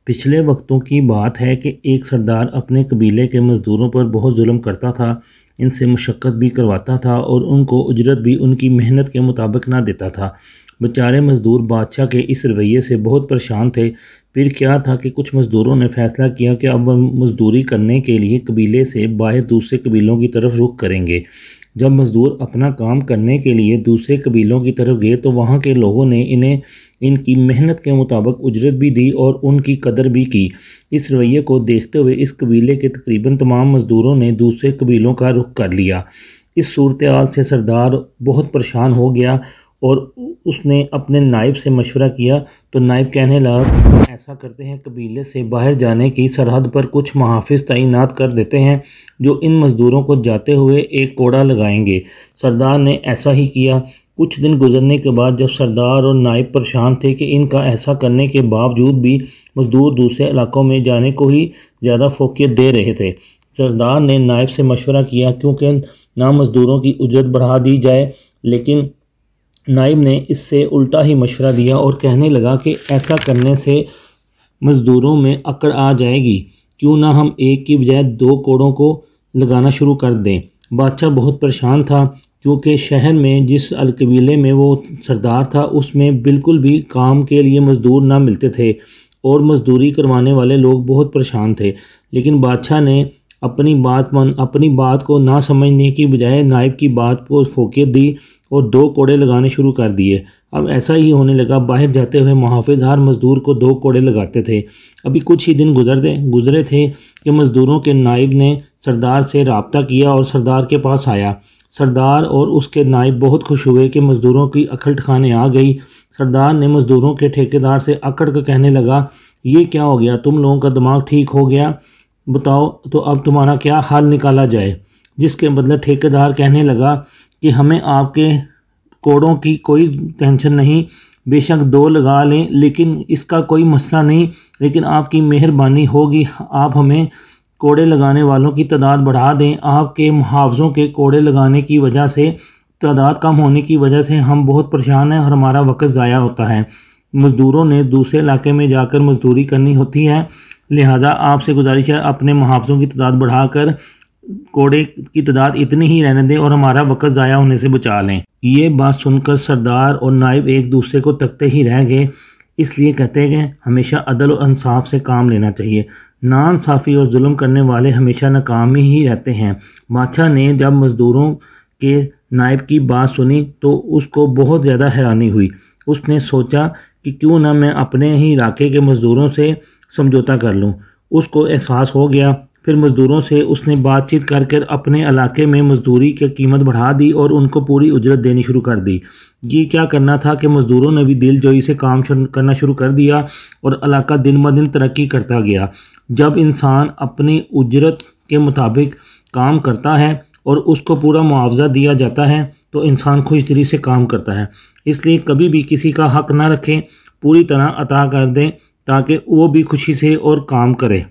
पिछले वक्तों की बात है कि एक सरदार अपने कबीले के मज़दूरों पर बहुत जुल्म करता था। इनसे मशक्क़त भी करवाता था और उनको उजरत भी उनकी मेहनत के मुताबिक ना देता था। बेचारे मज़दूर बादशाह के इस रवैये से बहुत परेशान थे। फिर क्या था कि कुछ मज़दूरों ने फ़ैसला किया कि अब वह मज़दूरी करने के लिए कबीले से बाहर दूसरे कबीलों की तरफ रुख करेंगे। जब मज़दूर अपना काम करने के लिए दूसरे कबीलों की तरफ गए तो वहाँ के लोगों ने इन्हें इनकी मेहनत के मुताबिक उजरत भी दी और उनकी कदर भी की। इस रवैये को देखते हुए इस कबीले के तकरीबन तमाम मज़दूरों ने दूसरे कबीलों का रुख कर लिया। इस सूरत हाल से सरदार बहुत परेशान हो गया और उसने अपने नायब से मशवरा किया तो नायब कहने लगा, ऐसा करते हैं कबीले से बाहर जाने की सरहद पर कुछ मुहाफ़िज़ तैनात कर देते हैं जो इन मज़दूरों को जाते हुए एक कोड़ा लगाएंगे। सरदार ने ऐसा ही किया। कुछ दिन गुजरने के बाद जब सरदार और नायब परेशान थे कि इनका ऐसा करने के बावजूद भी मज़दूर दूसरे इलाकों में जाने को ही ज़्यादा फोकियत दे रहे थे, सरदार ने नायब से मशवरा किया क्योंकि ना मज़दूरों की उजरत बढ़ा दी जाए। लेकिन नायब ने इससे उल्टा ही मशवरा दिया और कहने लगा कि ऐसा करने से मज़दूरों में अकड़ आ जाएगी, क्यों ना हम एक की बजाय दो कोड़ों को लगाना शुरू कर दें। बादशाह बहुत परेशान था क्योंकि शहर में जिस अलकबीले में वो सरदार था उसमें बिल्कुल भी काम के लिए मज़दूर ना मिलते थे और मज़दूरी करवाने वाले लोग बहुत परेशान थे। लेकिन बादशाह ने अपनी बात को ना समझने की बजाय नायब की बात को फोकियत दी और दो कोड़े लगाने शुरू कर दिए। अब ऐसा ही होने लगा। बाहर जाते हुए मुहाफ़िज़ हर मज़दूर को दो कोड़े लगाते थे। अभी कुछ ही दिन गुजरे थे कि मज़दूरों के नायब ने सरदार से रब्ता किया और सरदार के पास आया। सरदार और उसके नायब बहुत खुश हुए कि मज़दूरों की अकल ठिकाने आ गई। सरदार ने मज़दूरों के ठेकेदार से अकड़ कर कहने लगा, ये क्या हो गया, तुम लोगों का दिमाग ठीक हो गया, बताओ तो अब तुम्हारा क्या हाल निकाला जाए। जिसके बदले ठेकेदार कहने लगा कि हमें आपके कोड़ों की कोई टेंशन नहीं, बेशक दो लगा लें, लेकिन इसका कोई मसला नहीं, लेकिन आपकी मेहरबानी होगी आप हमें कोड़े लगाने वालों की तादाद बढ़ा दें। आपके मुहावज़ों के कोड़े लगाने की वजह से तादाद कम होने की वजह से हम बहुत परेशान हैं और हमारा वक्त ज़ाया होता है। मज़दूरों ने दूसरे इलाके में जाकर मज़दूरी करनी होती है, लिहाजा आपसे गुजारिश है अपने मुहावज़ों की तादाद बढ़ाकर कोड़े की तादाद इतनी ही रहने दें और हमारा वक्त ज़ाया होने से बचा लें। ये बात सुनकर सरदार और नायब एक दूसरे को तकते ही रह गए। इसलिए कहते हैं कि हमेशा अदल और इंसाफ से काम लेना चाहिए। नाइंसाफ़ी और जुल्म करने वाले हमेशा नाकामी ही रहते हैं। बादशाह ने जब मज़दूरों के नायब की बात सुनी तो उसको बहुत ज़्यादा हैरानी हुई। उसने सोचा कि क्यों ना मैं अपने ही इलाके के मज़दूरों से समझौता कर लूँ। उसको एहसास हो गया। फिर मज़दूरों से उसने बातचीत कर अपने इलाके में मज़दूरी की कीमत बढ़ा दी और उनको पूरी उजरत देनी शुरू कर दी। ये क्या करना था कि मज़दूरों ने भी दिलजोई से काम करना शुरू कर दिया और इलाका दिन ब दिन तरक्की करता गया। जब इंसान अपनी उजरत के मुताबिक काम करता है और उसको पूरा मुआवजा दिया जाता है तो इंसान खुश दिली से काम करता है। इसलिए कभी भी किसी का हक़ ना रखें, पूरी तरह अता कर दें ताकि वो भी खुशी से और काम करे।